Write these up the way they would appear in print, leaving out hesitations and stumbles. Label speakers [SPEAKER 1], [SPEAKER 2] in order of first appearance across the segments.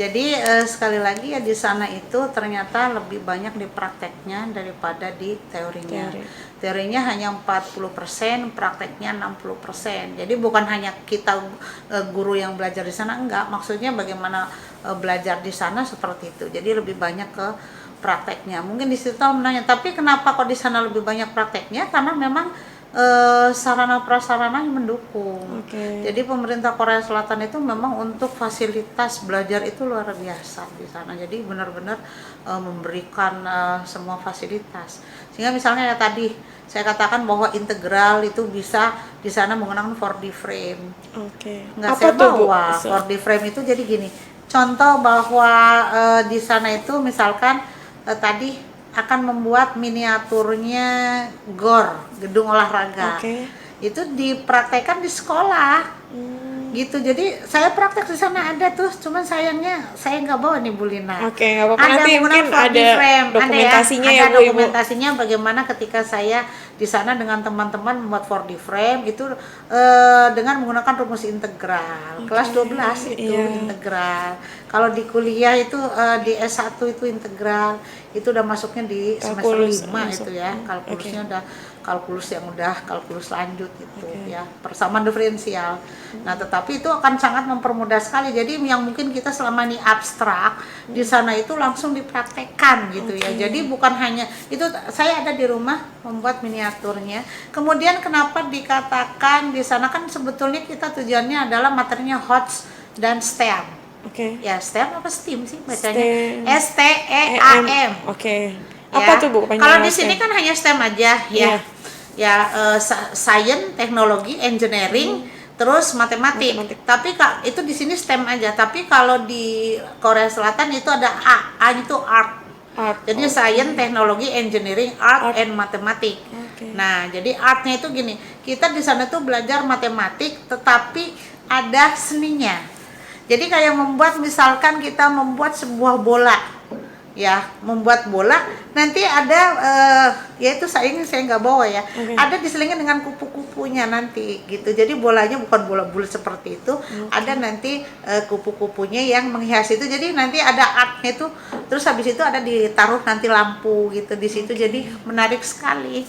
[SPEAKER 1] Jadi sekali lagi ya di sana itu ternyata lebih banyak di prakteknya daripada di teorinya. Teorinya hanya 40%, prakteknya 60%. Jadi bukan hanya kita guru yang belajar di sana, enggak. Maksudnya bagaimana belajar di sana seperti itu. Jadi lebih banyak ke prakteknya. Mungkin di situ menanya, tapi kenapa kok di sana lebih banyak prakteknya? Karena memang sarana prasarana yang mendukung. Jadi pemerintah Korea Selatan itu memang untuk fasilitas belajar itu luar biasa di sana. Jadi benar-benar memberikan semua fasilitas. Sehingga misalnya ya tadi saya katakan bahwa integral itu bisa di sana menggunakan 4D frame. Nggak saya bawa 4D frame itu jadi gini. Contoh bahwa di sana itu misalkan tadi akan membuat miniaturnya GOR, gedung olahraga. Itu dipraktekkan di sekolah. Gitu. Jadi saya praktek di sana ada tuh, cuman sayangnya saya nggak bawa nih Bu Lina.
[SPEAKER 2] Nggak apa-apa, nanti mungkin ada dokumentasinya
[SPEAKER 1] ada
[SPEAKER 2] ya Bu,
[SPEAKER 1] dokumentasinya bagaimana ketika saya di sana dengan teman-teman membuat 4D frame itu dengan menggunakan rumus integral. Kelas 12 itu integral. Kalau di kuliah itu di S1 itu integral. Itu udah masuknya di semester 5 itu ya. Kalkulusnya udah kalkulus yang udah kalkulus lanjut itu ya, persamaan diferensial. Nah, tetapi itu akan sangat mempermudah sekali. Jadi yang mungkin kita selama ini abstrak di sana itu langsung dipraktekkan gitu ya. Jadi bukan hanya itu, saya ada di rumah membuat miniaturnya. Kemudian kenapa dikatakan di sana kan sebetulnya kita tujuannya adalah materinya HOTS dan STEAM. Ya, STEAM apa STEAM sih bacanya? STEAM.
[SPEAKER 2] Apa tuh Bu?
[SPEAKER 1] Kalau di sini kan hanya STEM aja ya. Ya, science, teknologi, engineering, terus matematik. Tapi itu di sini STEM aja. Tapi kalau di Korea Selatan itu ada A itu art. Jadi science, teknologi, engineering, art, and matematik. Nah, jadi artnya itu gini. Kita di sana tuh belajar matematik, tetapi ada seninya. Jadi kayak membuat, misalkan kita membuat sebuah bola. Ya, membuat bola nanti ada yaitu saya nggak bawa ya, ada diselingin dengan kupu-kupunya nanti gitu. Jadi bolanya bukan bola bulat seperti itu, ada nanti kupu-kupunya yang menghias itu. Jadi nanti ada artnya itu, terus habis itu ada ditaruh nanti lampu gitu di situ. Jadi menarik sekali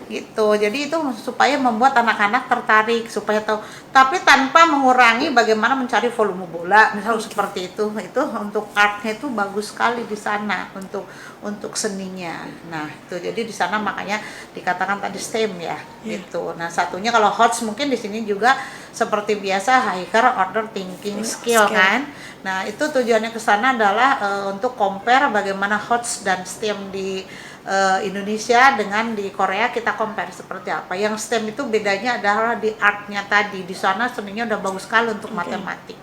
[SPEAKER 1] gitu. Jadi itu supaya membuat anak-anak tertarik supaya tahu, tapi tanpa mengurangi bagaimana mencari volume bola misalnya seperti itu untuk artnya itu bagus sekali di sana untuk seninya. Nah itu jadi di sana makanya dikatakan tadi STEM ya gitu. Nah satunya kalau HOTS mungkin di sini juga seperti biasa higher order thinking skill kan. Nah itu tujuannya ke sana adalah untuk compare bagaimana HOTS dan STEM di Indonesia dengan di Korea, kita compare seperti apa. Yang STEM itu bedanya adalah di artnya tadi, di sana seninya udah bagus sekali untuk matematik.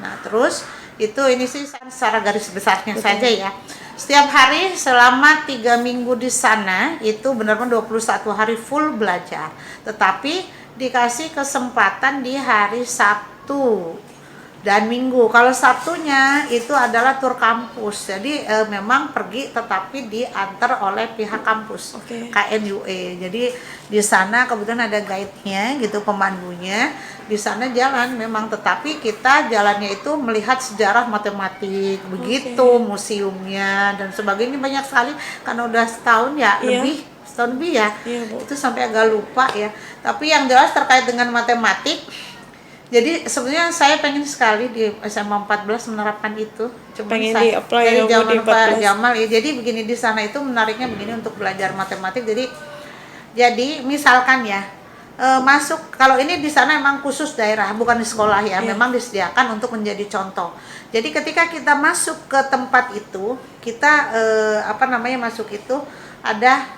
[SPEAKER 1] Nah terus itu ini sih secara garis besarnya saja ya. Setiap hari selama 3 minggu di sana itu benar-benar 21 hari full belajar, tetapi dikasih kesempatan di hari Sabtu dan Minggu. Kalau Sabtunya itu adalah tur kampus. Jadi memang pergi tetapi diantar oleh pihak kampus, KNUE. Jadi di sana kebetulan ada guide-nya gitu, pemandunya. Di sana jalan memang, tetapi kita jalannya itu melihat sejarah matematik, begitu, museumnya dan sebagainya banyak sekali karena udah setahun ya, setahun lebih ya. Itu sampai agak lupa ya. Tapi yang jelas terkait dengan matematik, jadi sebenarnya saya pengen sekali di SMA 14 menerapkan itu. Cuma
[SPEAKER 2] pengen
[SPEAKER 1] saya
[SPEAKER 2] di-apply
[SPEAKER 1] dari
[SPEAKER 2] ya,
[SPEAKER 1] zaman Pak Jamal ya. Jadi begini, di sana itu menariknya begini untuk belajar matematik. Jadi misalkan ya masuk, kalau ini di sana emang khusus daerah, bukan di sekolah ya. Memang disediakan untuk menjadi contoh. Jadi ketika kita masuk ke tempat itu, kita masuk itu ada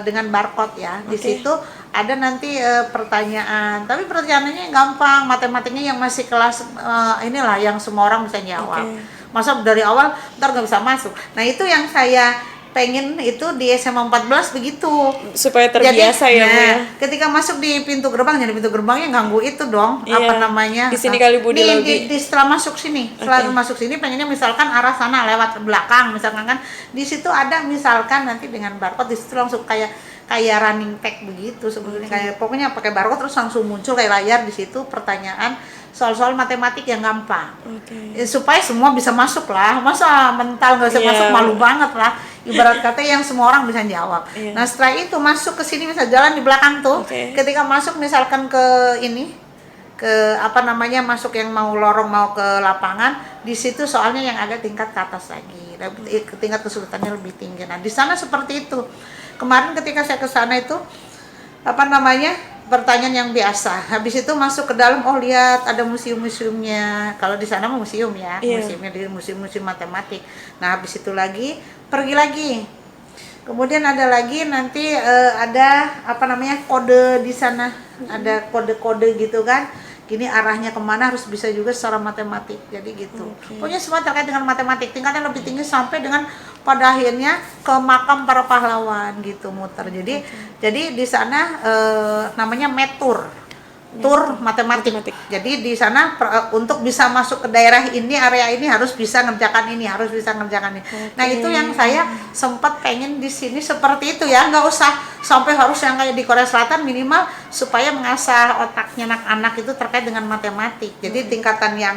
[SPEAKER 1] dengan barcode ya. Di situ ada nanti pertanyaan, tapi pertanyaannya gampang, matematiknya yang masih kelas inilah yang semua orang bisa jawab. Masa dari awal ntar nggak bisa masuk. Nah itu yang saya pengen itu di SMA 14 begitu.
[SPEAKER 2] Supaya terbiasa. Jadi, ya.
[SPEAKER 1] Ketika masuk di pintu gerbang, jadi pintu gerbangnya ganggu itu dong,
[SPEAKER 2] Di sini kali Bu
[SPEAKER 1] di setelah masuk sini, masuk sini pengennya misalkan arah sana lewat belakang, misalkan kan di situ ada misalkan nanti dengan barcode di situ langsung kayak running tag begitu sebetulnya, kayak pokoknya pakai barcode terus langsung muncul kayak layar di situ pertanyaan soal-soal matematik yang gampang.
[SPEAKER 2] Supaya
[SPEAKER 1] semua bisa masuk lah. Masa mental nggak bisa masuk, malu banget lah. Ibarat kata yang semua orang bisa jawab. Nah setelah itu masuk ke sini, bisa jalan di belakang tuh. Ketika masuk misalkan ke ini, ke masuk yang mau lorong mau ke lapangan, di situ soalnya yang agak tingkat ke atas lagi, tingkat kesulitannya lebih tinggi. Nah di sana seperti itu. Kemarin ketika saya ke sana itu pertanyaan yang biasa. Habis itu masuk ke dalam, lihat ada museum-museumnya. Kalau di sana museum ya, museumnya di museum matematik. Nah habis itu lagi pergi lagi. Kemudian ada lagi nanti ada kode di sana, ada kode-kode gitu kan. Gini arahnya kemana harus bisa juga secara matematik, jadi gitu. Pokoknya semua terkait dengan matematik, tingkatnya lebih tinggi sampai dengan pada akhirnya ke makam para pahlawan gitu muter. Jadi di sana namanya metur, tur matematik. Jadi di sana untuk bisa masuk ke daerah ini, area ini harus bisa ngerjakan ini, harus bisa ngerjakan ini. Nah itu yang saya sempat pengen di sini seperti itu ya, nggak usah sampai harus yang kayak di Korea Selatan, minimal supaya mengasah otaknya anak-anak itu terkait dengan matematik. Jadi tingkatan yang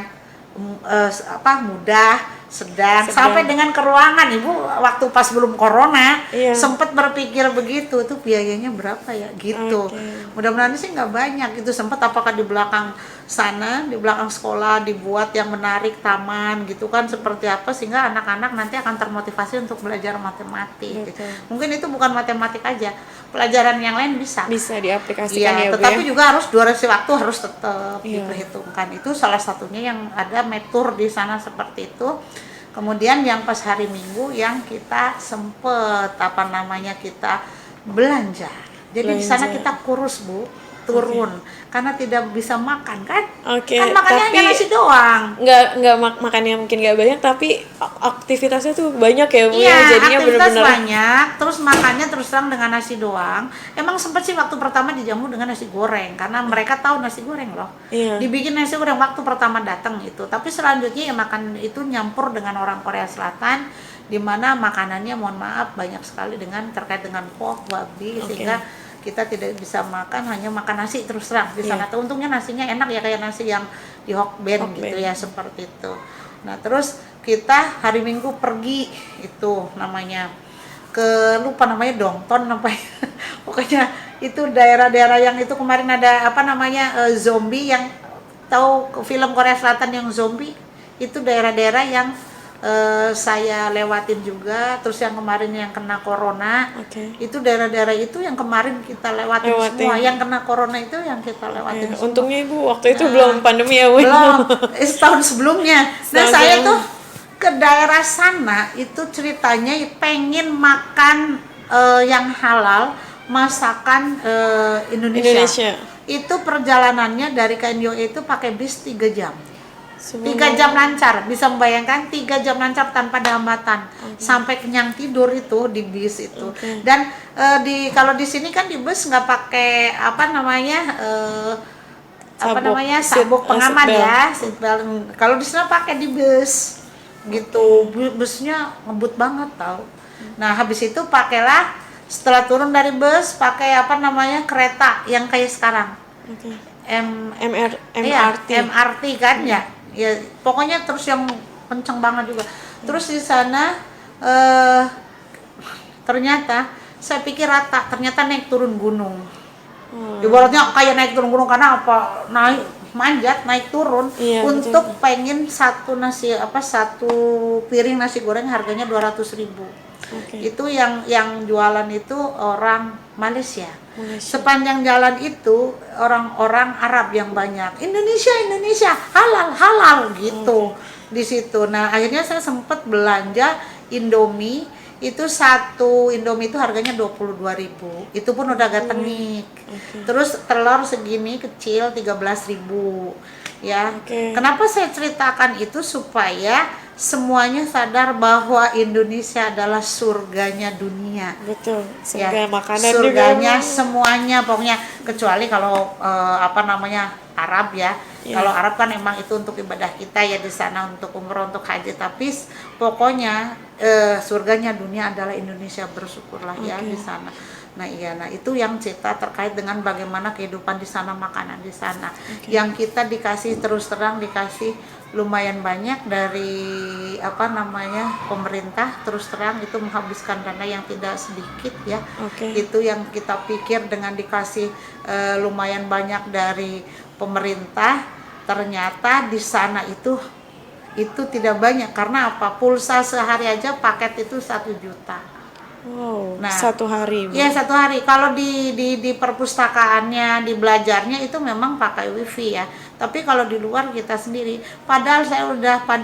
[SPEAKER 1] mudah, sedang, sampai dengan ke ruangan. Ibu waktu pas belum corona sempat berpikir begitu, tuh biayanya berapa ya gitu. Mudah-mudahan sih nggak banyak itu. Sempat apakah di belakang sana, di belakang sekolah dibuat yang menarik taman gitu kan, seperti apa sehingga anak-anak nanti akan termotivasi untuk belajar matematik gitu. Mungkin itu bukan matematik aja, pelajaran yang lain bisa
[SPEAKER 2] diaplikasikan ya Bu,
[SPEAKER 1] tetapi juga harus durasi waktu harus tetap diperhitungkan. Itu salah satunya yang ada metur di sana seperti itu. Kemudian yang pas hari Minggu yang kita sempet kita belanja. Jadi di sana kita kurus Bu, turun karena tidak bisa makan kan. Kan makannya hanya nasi doang.
[SPEAKER 2] Nggak makannya mungkin nggak banyak, tapi aktivitasnya tuh banyak ya Bu.
[SPEAKER 1] Jadinya benar-benar banyak. Terus makannya terus terang dengan nasi doang. Emang sempet sih waktu pertama dijamu dengan nasi goreng karena mereka tahu nasi goreng loh. Dibikin nasi goreng waktu pertama datang itu. Tapi selanjutnya ya makan itu nyampur dengan orang Korea Selatan, di mana makanannya mohon maaf banyak sekali dengan terkait dengan pork, babi, sehingga kita tidak bisa makan, hanya makan nasi terus terang di sana. Untungnya nasinya enak ya, kayak nasi yang di Hokben gitu ya, seperti itu. Nah terus kita hari Minggu pergi itu namanya lupa namanya Dongton pokoknya itu daerah-daerah yang itu kemarin ada zombie, yang tahu film Korea Selatan yang zombie, itu daerah-daerah yang saya lewatin juga. Terus yang kemarin yang kena corona, itu daerah-daerah itu yang kemarin kita lewatin semua. Yang kena corona itu yang kita lewatin semua.
[SPEAKER 2] Untungnya Ibu waktu itu belum pandemi ya Bu.
[SPEAKER 1] Belum, setahun sebelumnya. Nah saya tuh ke daerah sana itu ceritanya pengen makan yang halal, masakan Indonesia. Itu perjalanannya dari KNYOE itu pakai bis 3 jam. 3 jam lancar, bisa membayangkan 3 jam lancar tanpa ada hambatan, sampai kenyang tidur itu di bis itu. Dan kalau di sini kan di bus nggak pakai sabuk pengaman ya, seatbelt. Kalau di sana pakai di bus gitu, busnya ngebut banget tau. Nah habis itu pakailah, setelah turun dari bus pakai kereta yang kayak sekarang, MRT kan ya pokoknya terus yang kenceng banget juga. Terus di sana ternyata saya pikir rata, ternyata naik turun gunung. Ibaratnya kayak naik turun gunung, karena manjat naik turun untuk pengen satu piring nasi goreng harganya 200.000. Itu yang jualan itu orang Malaysia. Sepanjang jalan itu orang-orang Arab yang banyak. Indonesia halal gitu di situ. Nah akhirnya saya sempat belanja Indomie. Itu satu Indomie itu harganya 22.000. Itu pun udah agak tenik. Terus telur segini kecil 13.000 ya. Kenapa saya ceritakan itu? Supaya semuanya sadar bahwa Indonesia adalah surganya dunia.
[SPEAKER 2] Betul. Surga makanan
[SPEAKER 1] surganya
[SPEAKER 2] juga.
[SPEAKER 1] Semuanya pokoknya, kecuali kalau Arab ya. Kalau Arab kan emang itu untuk ibadah kita ya, di sana untuk umroh, untuk haji. Tapi pokoknya surganya dunia adalah Indonesia, bersyukurlah ya di sana. Nah iya, nah itu yang cerita terkait dengan bagaimana kehidupan di sana, makanan di sana. Yang kita dikasih terus terang dikasih lumayan banyak dari apa namanya pemerintah, terus terang itu menghabiskan dana yang tidak sedikit ya. Itu yang kita pikir dengan dikasih lumayan banyak dari pemerintah, ternyata di sana itu tidak banyak. Karena apa? Pulsa sehari aja paket itu 1 juta.
[SPEAKER 2] Wow,
[SPEAKER 1] Nah,
[SPEAKER 2] 1 hari, Bu.
[SPEAKER 1] ya 1 hari. Kalau di perpustakaannya, di belajarnya itu memang pakai wifi ya. Tapi kalau di luar kita sendiri, padahal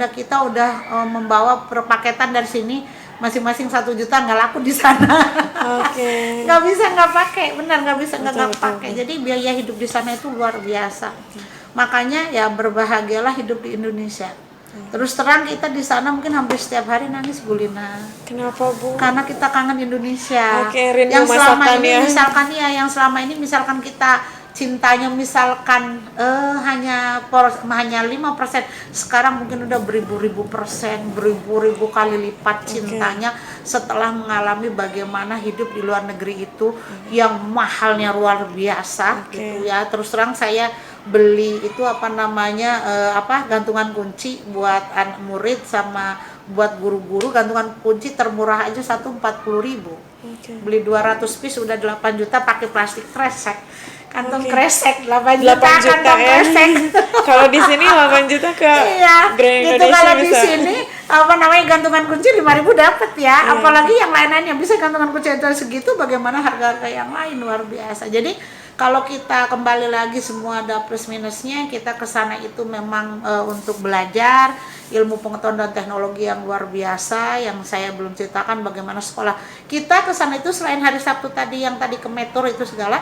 [SPEAKER 1] kita udah membawa perpaketan dari sini masing-masing 1 juta, nggak laku di sana. Nggak bisa nggak pakai, benar nggak bisa nggak pakai. Jadi biaya hidup di sana itu luar biasa. Makanya ya berbahagialah hidup di Indonesia. Terus terang kita di sana mungkin hampir setiap hari nangis, Bu Lina.
[SPEAKER 2] Kenapa, Bu?
[SPEAKER 1] Karena kita kangen Indonesia.
[SPEAKER 2] Rindu
[SPEAKER 1] yang selama ini
[SPEAKER 2] masakannya.
[SPEAKER 1] misalkan ya, yang selama ini misalkan kita cintanya misalkan hanya 5%, sekarang mungkin udah beribu-ribu persen, beribu-ribu kali lipat cintanya setelah mengalami bagaimana hidup di luar negeri itu yang mahalnya luar biasa gitu ya. Terus terang saya beli itu gantungan kunci buat anak murid sama buat guru-guru. Gantungan kunci termurah aja 40.000. Beli 200 piece udah 8 juta pakai plastik kresek. Kantong kresek 8 juta kantong kresek.
[SPEAKER 2] Kalau di sini 8 juta ke
[SPEAKER 1] iya,
[SPEAKER 2] Grand
[SPEAKER 1] gitu.
[SPEAKER 2] Indonesia
[SPEAKER 1] Kalau di
[SPEAKER 2] bisa.
[SPEAKER 1] sini gantungan kunci 5.000 dapat ya. Apalagi yang lain-lainnya bisa gantungan kunci itu segitu, bagaimana harga-harga yang lain luar biasa. Jadi kalau kita kembali lagi semua ada plus minusnya, kita ke sana itu memang untuk belajar ilmu pengetahuan dan teknologi yang luar biasa, yang saya belum ceritakan bagaimana sekolah. Kita ke sana itu selain hari Sabtu tadi yang tadi ke Metur itu segala,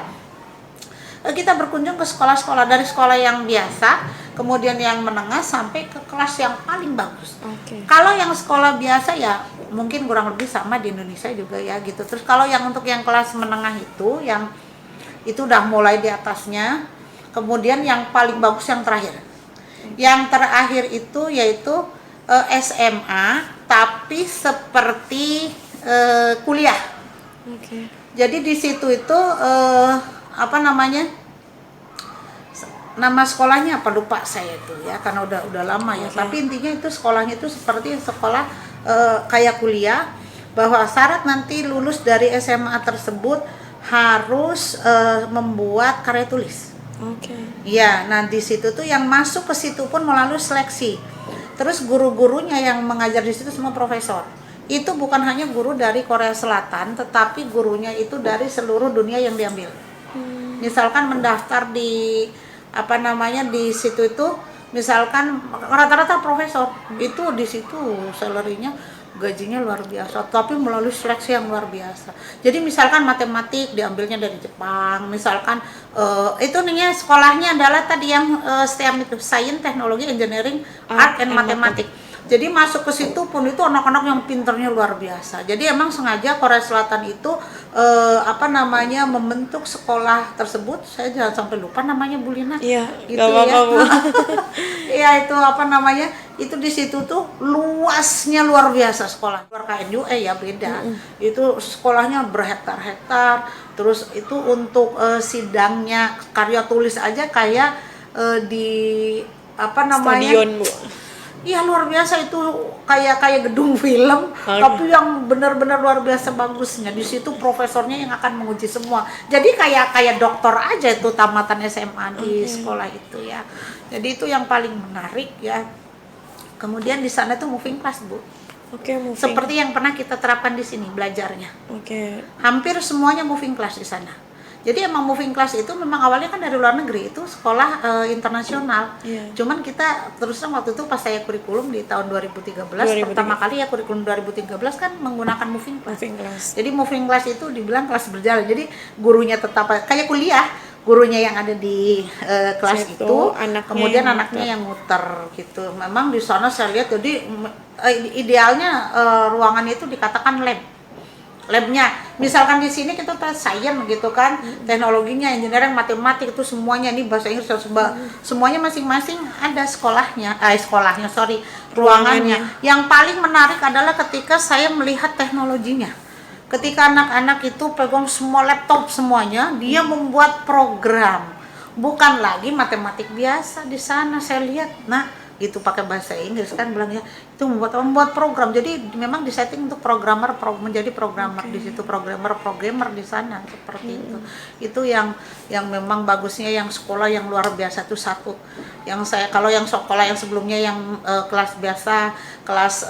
[SPEAKER 1] kita berkunjung ke sekolah-sekolah, dari sekolah yang biasa, kemudian yang menengah sampai ke kelas yang paling bagus. Kalau yang sekolah biasa ya mungkin kurang lebih sama di Indonesia juga ya gitu. Terus kalau yang untuk yang kelas menengah itu udah mulai di atasnya, kemudian yang paling bagus yang terakhir. Yang terakhir itu yaitu SMA, tapi seperti kuliah. Jadi di situ itu nama sekolahnya apa lupa saya itu ya, karena udah lama ya. Tapi intinya itu sekolahnya itu seperti sekolah kayak kuliah, bahwa syarat nanti lulus dari SMA tersebut harus membuat karya tulis. Ya, nah di situ tuh yang masuk ke situ pun melalui seleksi. Terus guru-gurunya yang mengajar di situ semua profesor. Itu bukan hanya guru dari Korea Selatan, tetapi gurunya itu dari seluruh dunia yang diambil. Misalkan mendaftar di di situ itu, misalkan rata-rata profesor itu di situ salary-nya, gajinya luar biasa, tapi melalui seleksi yang luar biasa. Jadi misalkan matematik diambilnya dari Jepang, misalkan itu nih sekolahnya adalah tadi yang STEM itu, Science, Teknologi, Engineering, Art and Mathematics. Jadi masuk ke situ pun itu anak-anak yang pinternya luar biasa. Jadi emang sengaja Korea Selatan itu membentuk sekolah tersebut. Saya jangan sampai lupa namanya, Bu Lina.
[SPEAKER 2] Iya,
[SPEAKER 1] gitu
[SPEAKER 2] gak apa-apa,
[SPEAKER 1] ya.
[SPEAKER 2] Bu.
[SPEAKER 1] Iya, itu itu di situ tuh luasnya luar biasa sekolah. Luar KNUE ya beda. Itu sekolahnya berhektar-hektar. Terus itu untuk sidangnya karya tulis aja kayak di
[SPEAKER 2] stadion, Bu.
[SPEAKER 1] Iya, luar biasa itu, kayak gedung film, tapi yang benar-benar luar biasa bagusnya. Di situ profesornya yang akan menguji semua. Jadi kayak dokter aja itu tamatan SMA di sekolah itu ya. Jadi itu yang paling menarik ya. Kemudian di sana tuh moving class, Bu. Seperti yang pernah kita terapkan di sini belajarnya. Hampir semuanya moving class di sana. Jadi emang moving class itu memang awalnya kan dari luar negeri, itu sekolah internasional. Cuman kita terus terang waktu itu pas saya kurikulum di tahun 2013 pertama kali ya, kurikulum 2013 kan menggunakan moving class. Jadi moving class itu dibilang kelas berjalan. Jadi gurunya tetap kayak kuliah, gurunya yang ada di kelas itu, kemudian anaknya yang muter gitu. Memang di sana saya lihat, jadi idealnya ruangan itu dikatakan labnya. Misalkan di sini kita tes science gitu kan, teknologinya, engineering, matematik itu semuanya, ini bahasa Inggris semuanya masing-masing ada ruangannya. Yang paling menarik adalah ketika saya melihat teknologinya. Ketika anak-anak itu pegang semua laptop semuanya, dia membuat program. Bukan lagi matematik biasa di sana saya lihat. Nah, gitu pakai bahasa Inggris kan bilangnya itu membuat program. Jadi memang disetting untuk programmer menjadi programmer di situ, programmer di sana seperti itu. Itu yang memang bagusnya yang sekolah yang luar biasa itu satu. Yang saya kalau yang sekolah yang sebelumnya yang kelas biasa, kelas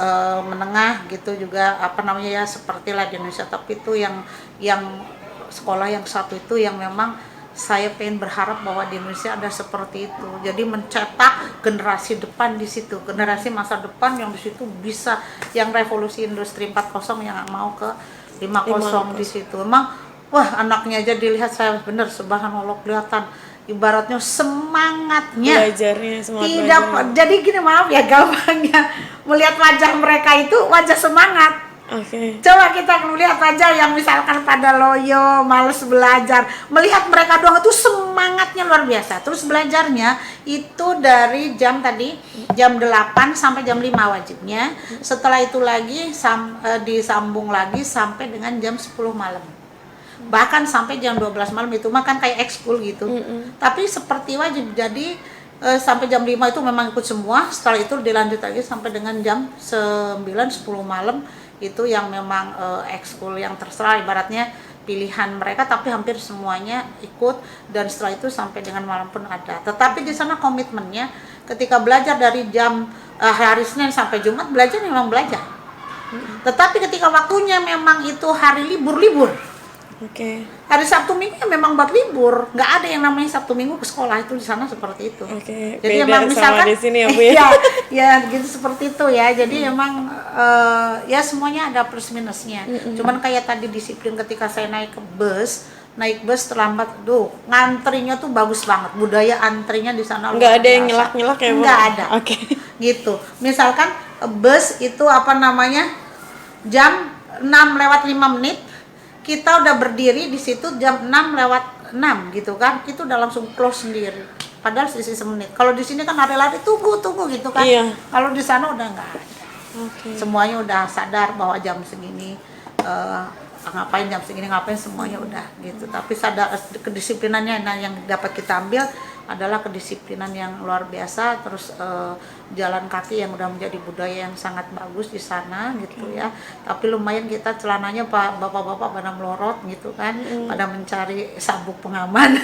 [SPEAKER 1] menengah gitu juga apa namanya ya seperti lah di Indonesia, tapi itu yang sekolah yang satu itu yang memang saya pengen berharap bahwa di Indonesia ada seperti itu. Jadi mencetak generasi depan di situ, generasi masa depan yang di situ bisa yang revolusi industri 4.0 yang mau ke 5.0 di situ. Emang wah anaknya aja dilihat saya bener subhanallah kelihatan ibaratnya semangatnya.
[SPEAKER 2] Belajarnya semangat
[SPEAKER 1] Tidak
[SPEAKER 2] belajar.
[SPEAKER 1] jadi gini maaf ya gampangnya melihat wajah mereka itu wajah semangat.
[SPEAKER 2] Oke.
[SPEAKER 1] Coba kita melihat aja yang misalkan pada loyo, males belajar, melihat mereka doang itu semangatnya luar biasa. Terus belajarnya itu dari jam 8 sampai jam 5 wajibnya. Setelah itu lagi disambung lagi sampai dengan jam 10 malam. Bahkan sampai jam 12 malam itu makan kayak ekskul gitu. Tapi seperti wajib. Jadi sampai jam 5 itu memang ikut semua. Setelah itu dilanjut lagi sampai dengan jam 9 10 malam. Itu yang memang ekskul yang terserah ibaratnya pilihan mereka, tapi hampir semuanya ikut dan setelah itu sampai dengan malam pun ada. Tetapi di sana komitmennya ketika belajar dari jam hari Senin sampai Jumat belajar memang belajar. Tetapi ketika waktunya memang itu hari libur.
[SPEAKER 2] Oke.
[SPEAKER 1] Hari Sabtu Minggu ya memang buat libur, nggak ada yang namanya Sabtu Minggu ke sekolah itu di sana seperti itu.
[SPEAKER 2] Oke.
[SPEAKER 1] Jadi
[SPEAKER 2] Beda
[SPEAKER 1] emang
[SPEAKER 2] sama
[SPEAKER 1] misalkan
[SPEAKER 2] di sini ya Bu ya.
[SPEAKER 1] ya gitu seperti itu ya. Jadi emang ya semuanya ada plus minusnya. Cuman kayak tadi disiplin ketika saya naik bus terlambat, ngantrinya tuh bagus banget. Budaya antrinya di sana
[SPEAKER 2] Nggak ada yang
[SPEAKER 1] biasa.
[SPEAKER 2] nyelak-nyelak ya Bu?
[SPEAKER 1] Nggak ada.
[SPEAKER 2] Oke.
[SPEAKER 1] Gitu. Misalkan bus itu apa namanya jam 6:05 kita udah berdiri di situ jam 6:06 gitu kan, itu udah langsung close sendiri. Padahal sisi semenit. Kalau di sini kan lari-lari tunggu gitu kan.
[SPEAKER 2] Iya.
[SPEAKER 1] Kalau di sana udah nggak ada.
[SPEAKER 2] Oke.
[SPEAKER 1] Semuanya udah sadar bahwa jam segini ngapain, jam segini ngapain, semuanya udah gitu. Tapi sadar kedisiplinannya yang dapat kita ambil adalah kedisiplinan yang luar biasa. Terus jalan kaki yang udah menjadi budaya yang sangat bagus di sana gitu ya. Tapi lumayan kita celananya bapak-bapak pada melorot gitu kan, pada mencari sabuk pengaman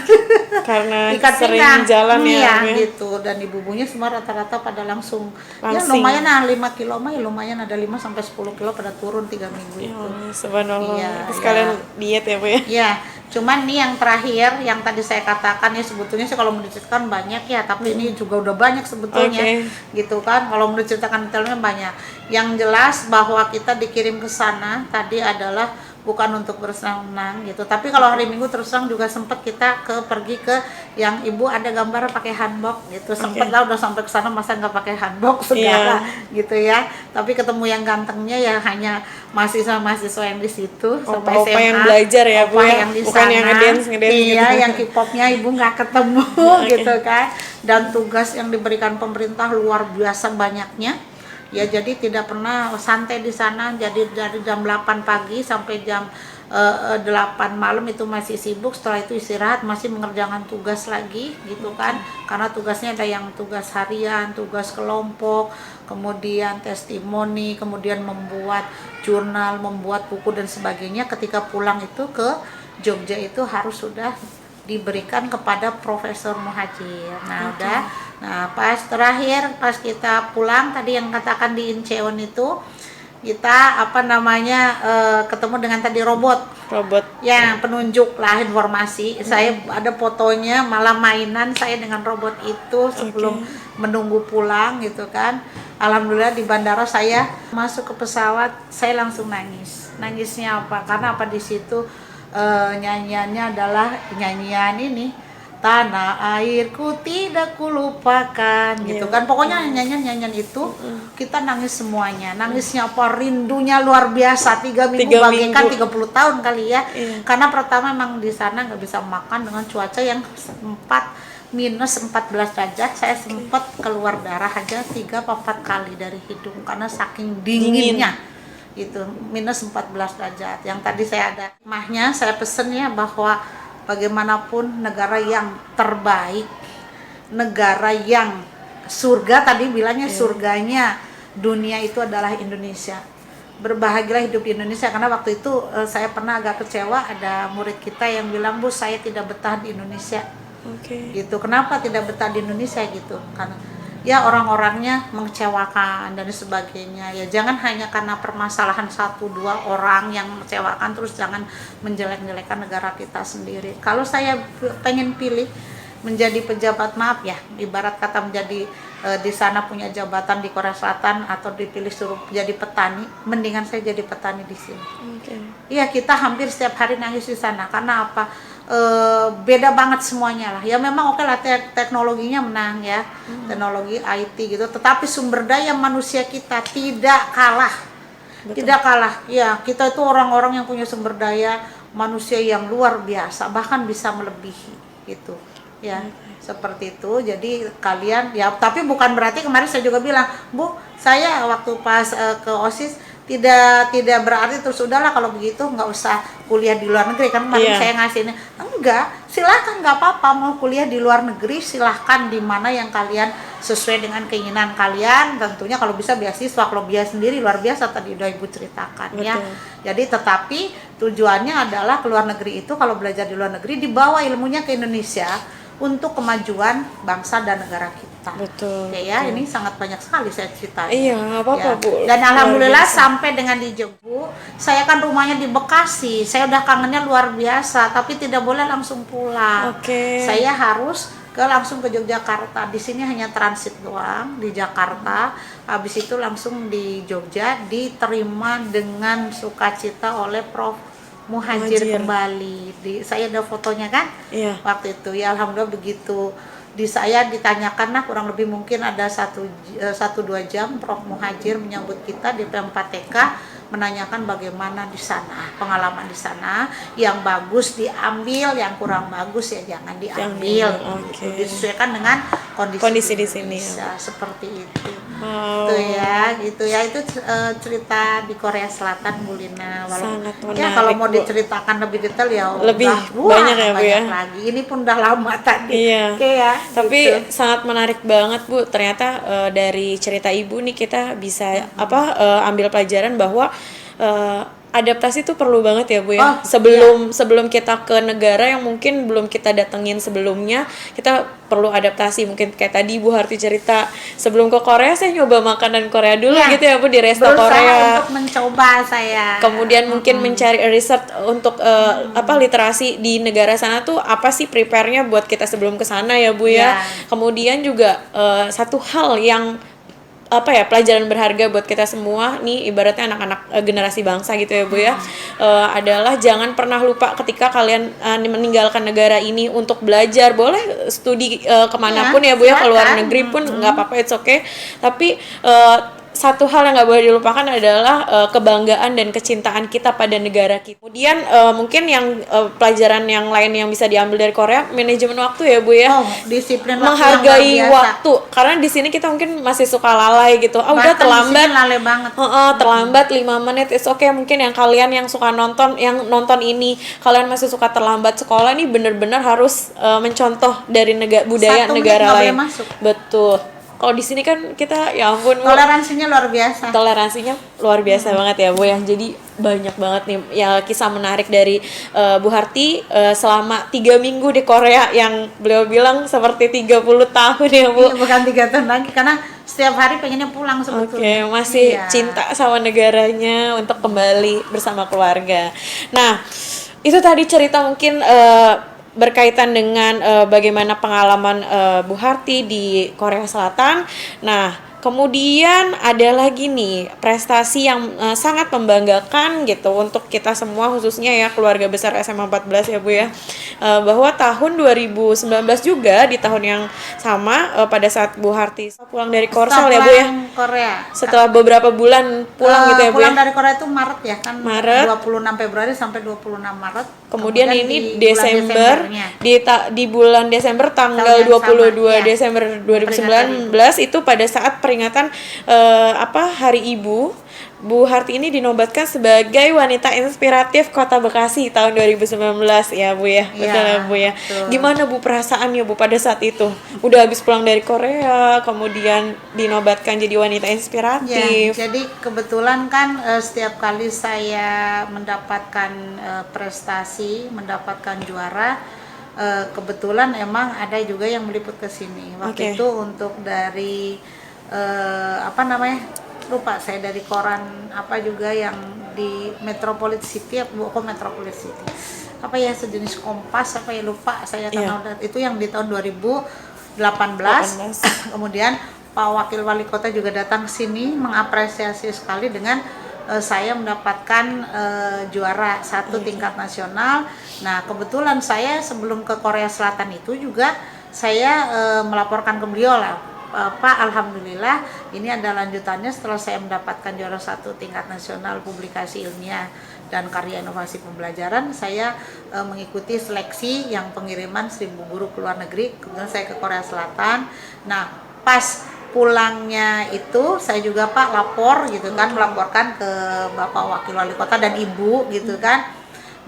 [SPEAKER 2] Karena
[SPEAKER 1] ikat
[SPEAKER 2] sering
[SPEAKER 1] pinggang
[SPEAKER 2] jalan ya, Bu ya.
[SPEAKER 1] gitu. Dan ibu-ibunya semua rata-rata pada langsung ya
[SPEAKER 2] Langsing.
[SPEAKER 1] lumayan 5 kilo mah ya lumayan, ada 5 sampai 10 kilo pada turun 3 minggu
[SPEAKER 2] Ya
[SPEAKER 1] itu.
[SPEAKER 2] Allah, subhanallah.
[SPEAKER 1] Iya,
[SPEAKER 2] Terus
[SPEAKER 1] iya.
[SPEAKER 2] kalian diet ya Bu ya?
[SPEAKER 1] Ya, cuman nih yang terakhir yang tadi saya katakan ya sebetulnya sih kalau mau diceritakan banyak ya, tapi ini juga udah banyak sebetulnya.
[SPEAKER 2] Oke.
[SPEAKER 1] Gitu kan. Kalau mau diceritakan detailnya banyak. Yang jelas bahwa kita dikirim ke sana tadi adalah bukan untuk bersenang-senang gitu. Tapi kalau hari Minggu terus terang juga sempat kita pergi ke yang ibu ada gambar pakai hanbok gitu. Sempat lah udah sampai ke sana masa nggak pakai hanbok segala gitu ya. Tapi ketemu yang gantengnya ya hanya mahasiswa yang di situ sama
[SPEAKER 2] Opa-opa
[SPEAKER 1] SMA.
[SPEAKER 2] yang belajar ya, Bu
[SPEAKER 1] Opa
[SPEAKER 2] ya?
[SPEAKER 1] yang di
[SPEAKER 2] Bukan
[SPEAKER 1] sana.
[SPEAKER 2] yang ngedance
[SPEAKER 1] Iya,
[SPEAKER 2] gitu.
[SPEAKER 1] yang K-popnya ibu nggak ketemu gitu kan. Dan tugas yang diberikan pemerintah luar biasa banyaknya. Ya jadi tidak pernah santai di sana. Jadi dari jam 8 pagi sampai jam 8 malam itu masih sibuk. Setelah itu istirahat, masih mengerjakan tugas lagi gitu kan. Karena tugasnya ada yang tugas harian, tugas kelompok, kemudian testimoni, kemudian membuat jurnal, membuat buku dan sebagainya. Ketika pulang itu ke Jogja itu harus sudah diberikan kepada Profesor Muhajir. Nah, udah. Nah, pas terakhir pas kita pulang tadi yang katakan di Incheon itu kita ketemu dengan tadi robot ya, penunjuk lah informasi. Saya ada fotonya, malah mainan saya dengan robot itu sebelum menunggu pulang gitu kan. Alhamdulillah di bandara saya masuk ke pesawat, saya langsung nangis. Nangisnya apa? Karena apa di situ nyanyiannya adalah nyanyian ini, tanah airku tidak kulupakan gitu kan. Pokoknya nyanyian itu kita nangis semuanya. Nangisnya apa? Rindunya luar biasa. 3 minggu bagaikan 30 tahun kali ya. Karena pertama memang di sana nggak bisa makan dengan cuaca yang sempat minus 14 derajat. Saya sempat keluar darah aja 3-4 kali dari hidung karena saking dinginnya. itu minus 14 derajat. Yang tadi saya ada hikmahnya, saya pesen ya bahwa bagaimanapun negara yang terbaik, negara yang surga, tadi bilangnya surganya dunia itu adalah Indonesia. Berbahagialah hidup di Indonesia, karena waktu itu saya pernah agak kecewa, ada murid kita yang bilang, Bu, saya tidak betah di Indonesia. Gitu. Kenapa tidak betah di Indonesia gitu? Karena ya orang-orangnya mengecewakan dan sebagainya. Ya jangan hanya karena permasalahan 1-2 orang yang mengecewakan, terus jangan menjelek-jelekan negara kita sendiri. Kalau saya pengen pilih menjadi pejabat, maaf ya, ibarat kata menjadi di sana punya jabatan di Korea Selatan atau dipilih suruh jadi petani, mendingan saya jadi petani di sini. Iya, kita hampir setiap hari nangis di sana. Karena apa? Beda banget semuanya lah. Ya memang oke lah teknologinya menang ya, teknologi IT gitu. Tetapi sumber daya manusia kita tidak kalah. Tidak kalah. Ya kita itu orang-orang yang punya sumber daya manusia yang luar biasa, bahkan bisa melebihi gitu. Ya seperti itu. Jadi kalian ya, tapi bukan berarti kemarin saya juga bilang, Bu, saya waktu pas ke OSIS tidak berarti terus udahlah kalau begitu nggak usah kuliah di luar negeri, kan kemarin saya ngasih ini. Enggak, silahkan, nggak apa-apa, mau kuliah di luar negeri silahkan, di mana yang kalian sesuai dengan keinginan kalian, tentunya kalau bisa beasiswa. Kalau biaya sendiri luar biasa, tadi udah Ibu ceritakan. Ya. Jadi tetapi tujuannya adalah ke luar negeri itu, kalau belajar di luar negeri dibawa ilmunya ke Indonesia untuk kemajuan bangsa dan negara kita. Ya, ini sangat banyak sekali saya cerita.
[SPEAKER 2] Iya, nggak apa-apa,
[SPEAKER 1] Ya.
[SPEAKER 2] Bu.
[SPEAKER 1] Dan alhamdulillah sampai dengan di Jogja, saya kan rumahnya di Bekasi, saya udah kangennya luar biasa, tapi tidak boleh langsung pulang. Saya harus langsung ke Yogyakarta. Di sini hanya transit doang di Jakarta. Habis itu langsung di Jogja, diterima dengan sukacita oleh Prof. Muhajir kembali. Saya ada fotonya kan? Waktu itu ya alhamdulillah begitu. Saya ditanyakan, nah kurang lebih mungkin ada 1-2 jam Prof. Muhajir menyambut kita di P4TK, menanyakan bagaimana di sana, pengalaman di sana, yang bagus diambil, yang kurang bagus ya jangan diambil. Gitu. Disesuaikan dengan kondisi di sini. Seperti itu. Tuh ya, gitu ya, itu cerita di Korea Selatan, Bu Lina.
[SPEAKER 2] Sangat menarik,
[SPEAKER 1] ya kalau mau
[SPEAKER 2] Bu.
[SPEAKER 1] Diceritakan lebih detail ya
[SPEAKER 2] lebih banyak ya, Bu ya.
[SPEAKER 1] Lagi. Ini pun udah lama tadi.
[SPEAKER 2] Tapi gitu. Sangat menarik banget, Bu. Ternyata dari cerita Ibu nih kita bisa ambil pelajaran bahwa adaptasi itu perlu banget ya, Bu ya. Sebelum kita ke negara yang mungkin belum kita datengin sebelumnya, kita perlu adaptasi. Mungkin kayak tadi Bu Harti cerita, sebelum ke Korea saya nyoba makanan Korea dulu gitu ya, Bu, di resto Korea.
[SPEAKER 1] Untuk mencoba saya.
[SPEAKER 2] Kemudian mungkin mencari research untuk literasi di negara sana tuh apa sih prepare-nya buat kita sebelum ke sana ya, Bu ya. Kemudian juga satu hal yang pelajaran berharga buat kita semua nih, ibaratnya anak-anak generasi bangsa gitu ya, Bu ya, adalah jangan pernah lupa ketika kalian meninggalkan negara ini untuk belajar. Boleh studi kemanapun ya, Bu ya, ke luar negeri pun nggak apa-apa, it's okay. Tapi satu hal yang nggak boleh dilupakan adalah kebanggaan dan kecintaan kita pada negara kita. Kemudian mungkin yang pelajaran yang lain yang bisa diambil dari Korea, manajemen waktu ya, Bu ya.
[SPEAKER 1] Disiplin waktu,
[SPEAKER 2] menghargai waktu. Karena di sini kita mungkin masih suka lalai gitu. Udah terlambat.
[SPEAKER 1] Lalai banget.
[SPEAKER 2] Terlambat 5 menit, it's okay. Mungkin yang kalian yang suka nonton ini, kalian masih suka terlambat sekolah, ini bener-bener harus mencontoh dari budaya negara lain. Betul. Kalau di sini kan kita ya ampun, Bu,
[SPEAKER 1] toleransinya luar biasa.
[SPEAKER 2] Banget ya, Bu ya. Jadi banyak banget nih ya kisah menarik dari Bu Harti selama 3 minggu di Korea yang beliau bilang seperti 30 tahun ya, Bu.
[SPEAKER 1] Bukan 3 tahun lagi, karena setiap hari pengennya pulang sebetulnya.
[SPEAKER 2] Masih cinta sama negaranya untuk kembali bersama keluarga. Nah, itu tadi cerita mungkin berkaitan dengan bagaimana pengalaman Bu Harti di Korea Selatan. Nah, kemudian ada lagi nih prestasi yang sangat membanggakan gitu untuk kita semua, khususnya ya keluarga besar SMA 14 ya, Bu ya. Bahwa tahun 2019 juga, di tahun yang sama, pada saat Bu Harti pulang dari Korsel ya, Bu ya. Setelah beberapa bulan pulang gitu ya, Bu ya.
[SPEAKER 1] Pulang dari Korea itu Maret ya kan.
[SPEAKER 2] Maret.
[SPEAKER 1] 26 Februari sampai 26 Maret.
[SPEAKER 2] Kemudian ini Desember, di bulan Desember tanggal 22 Desember 2019 itu pada saat peringatan Hari Ibu, Bu Harti ini dinobatkan sebagai wanita inspiratif Kota Bekasi tahun 2019 ya Bu ya. Betul ya Bu ya.
[SPEAKER 1] Betul.
[SPEAKER 2] Gimana Bu perasaannya Bu pada saat itu? Udah habis pulang dari Korea, kemudian dinobatkan jadi wanita inspiratif.
[SPEAKER 1] Ya, jadi kebetulan kan setiap kali saya mendapatkan prestasi, mendapatkan juara, kebetulan emang ada juga yang meliput ke sini. Waktu itu untuk dari lupa saya, dari koran apa juga yang di Metropolit City, Metropolit City. Apa ya, sejenis Kompas apa ya, lupa saya karena itu yang di tahun 2018. Kemudian Pak Wakil Wali Kota juga datang ke sini mengapresiasi sekali dengan saya mendapatkan juara satu tingkat nasional. Nah, kebetulan saya sebelum ke Korea Selatan itu juga saya melaporkan ke beliau lah, Pak, alhamdulillah ini ada lanjutannya setelah saya mendapatkan juara satu tingkat nasional publikasi ilmiah dan karya inovasi pembelajaran. Saya mengikuti seleksi yang pengiriman 1000 guru ke luar negeri, kemudian saya ke Korea Selatan. Nah, pas pulangnya itu saya juga Pak lapor gitu kan, melaporkan ke Bapak Wakil Wali Kota dan Ibu gitu kan.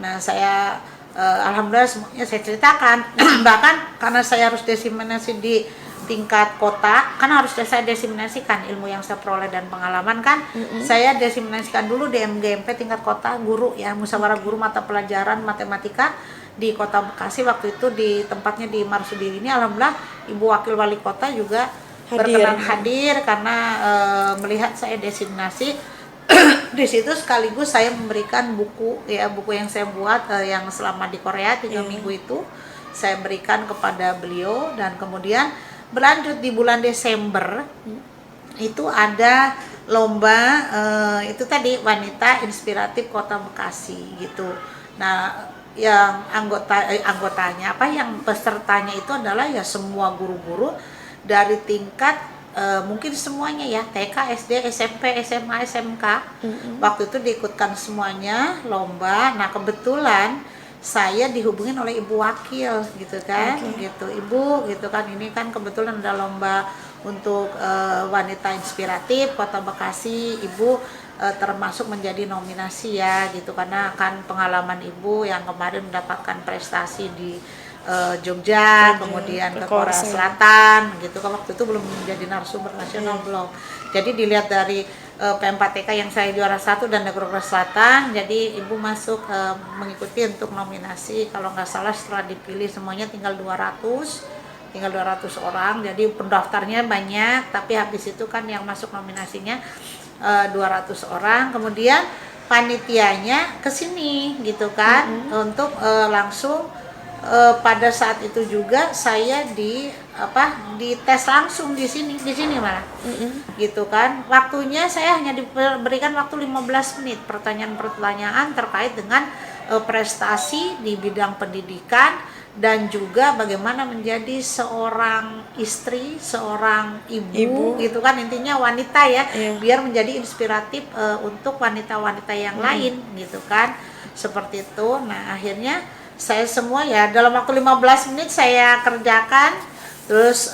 [SPEAKER 1] Nah, saya alhamdulillah semuanya saya ceritakan. Bahkan karena saya harus diseminasi di tingkat kota, kan harus saya diseminasikan ilmu yang saya peroleh dan pengalaman kan. Saya diseminasikan dulu di MGMP tingkat kota, guru ya, musyawarah guru mata pelajaran matematika di Kota Bekasi. Waktu itu di tempatnya di Marsudi ini, alhamdulillah Ibu Wakil Wali Kota juga berkenan hadir karena melihat saya diseminasi. Di situ sekaligus saya memberikan buku yang saya buat yang selama di Korea 3 minggu itu saya berikan kepada beliau. Dan kemudian berlanjut di bulan Desember itu ada lomba itu tadi wanita inspiratif Kota Bekasi gitu. Nah, yang anggotanya yang pesertanya itu adalah ya semua guru-guru dari tingkat mungkin semuanya ya, TK, SD, SMP, SMA, SMK. Waktu itu diikutkan semuanya lomba. Nah, kebetulan saya dihubungin oleh Ibu Wakil gitu kan, gitu Ibu gitu kan, ini kan kebetulan ada lomba untuk wanita inspiratif Kota Bekasi, Ibu termasuk menjadi nominasi ya gitu, karena kan pengalaman Ibu yang kemarin mendapatkan prestasi di Jogja, kemudian ke Korea Selatan gitu kan, waktu itu belum menjadi narasumber nasional belum. Jadi dilihat dari P4TK yang saya juara 1 dan di Korea Selatan, jadi Ibu masuk mengikuti untuk nominasi. Kalau nggak salah setelah dipilih semuanya tinggal 200 orang, jadi pendaftarnya banyak, tapi habis itu kan yang masuk nominasinya 200 orang. Kemudian panitianya ke sini gitu kan, untuk langsung pada saat itu juga saya dites langsung di sini malah gitu kan. Waktunya saya hanya diberikan waktu 15 menit pertanyaan terkait dengan prestasi di bidang pendidikan dan juga bagaimana menjadi seorang istri, seorang ibu gitu kan, intinya wanita ya, biar menjadi inspiratif untuk wanita-wanita yang lain gitu kan, seperti itu. Nah, akhirnya saya semua ya dalam waktu 15 menit saya kerjakan, terus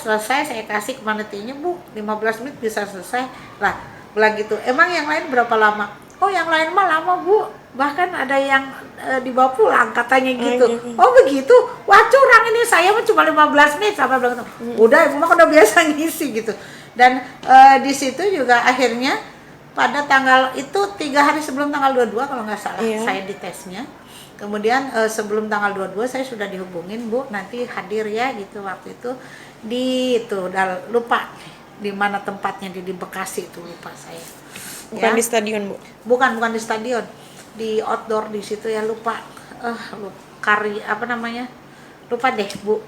[SPEAKER 1] selesai saya kasih ke panitianya, Bu 15 menit bisa selesai lah, bilang gitu. Emang yang lain berapa lama? Oh, yang lain mah lama Bu, bahkan ada yang dibawa pulang katanya gitu. Oh begitu, wah curang ini, saya mah cuma 15 menit sampai bilang udah Ibu mah udah biasa ngisi gitu. Dan di situ juga akhirnya pada tanggal itu 3 hari sebelum tanggal 22 kalau nggak salah saya ditesnya. Kemudian sebelum tanggal 22 saya sudah dihubungin, Bu nanti hadir ya gitu. Waktu itu lupa di mana tempatnya, di Bekasi itu lupa saya.
[SPEAKER 2] Bukan di stadion, Bu?
[SPEAKER 1] Bukan di stadion, di outdoor di situ ya, lupa. Lupa deh Bu.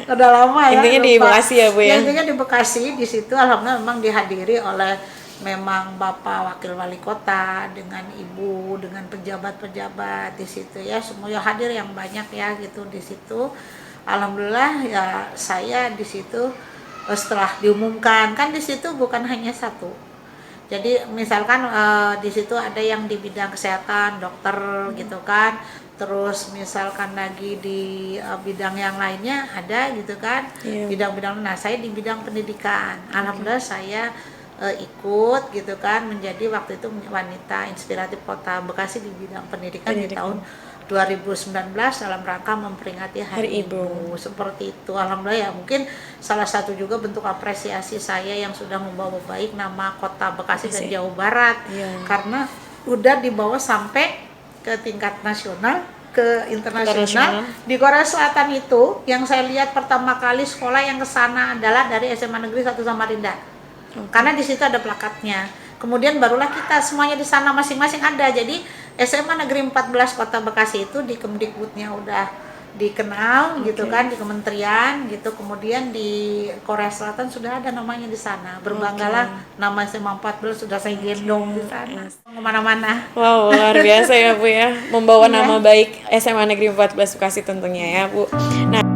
[SPEAKER 1] Udah lama ya.
[SPEAKER 2] Intinya lupa. Di Bekasi ya Bu ya?
[SPEAKER 1] Intinya di Bekasi, di situ alhamdulillah memang dihadiri oleh memang Bapak Wakil Wali Kota dengan Ibu, dengan pejabat-pejabat di situ ya, semuanya hadir yang banyak ya gitu di situ. Alhamdulillah ya, saya di situ setelah diumumkan kan di situ bukan hanya satu. Jadi misalkan di situ ada yang di bidang kesehatan, dokter gitu kan. terus misalkan lagi di bidang yang lainnya ada gitu kan, bidang-bidang. Nah saya di bidang pendidikan, alhamdulillah saya ikut gitu kan, menjadi waktu itu wanita inspiratif Kota Bekasi di bidang pendidikan di tahun 2019 dalam rangka memperingati Hari Ibu. Seperti itu, alhamdulillah ya, mungkin salah satu juga bentuk apresiasi saya yang sudah membawa baik nama Kota Bekasi dan Jawa Barat, karena udah dibawa sampai ke tingkat nasional, ke internasional. Di Korea Selatan itu yang saya lihat pertama kali sekolah yang ke sana adalah dari SMA Negeri 1 Samarinda. Karena di situ ada plakatnya. Kemudian barulah kita semuanya di sana masing-masing ada. Jadi SMA Negeri 14 Kota Bekasi itu di Kemdikbudnya udah dikenal gitu kan, di kementerian gitu. Kemudian di Korea Selatan sudah ada namanya di sana. Berbanggalah nama SMA 14 sudah saya gendong di sana. Kemana-mana.
[SPEAKER 2] Wow, luar biasa ya Bu ya, membawa nama baik SMA Negeri 14 Bekasi tentunya ya Bu. Nah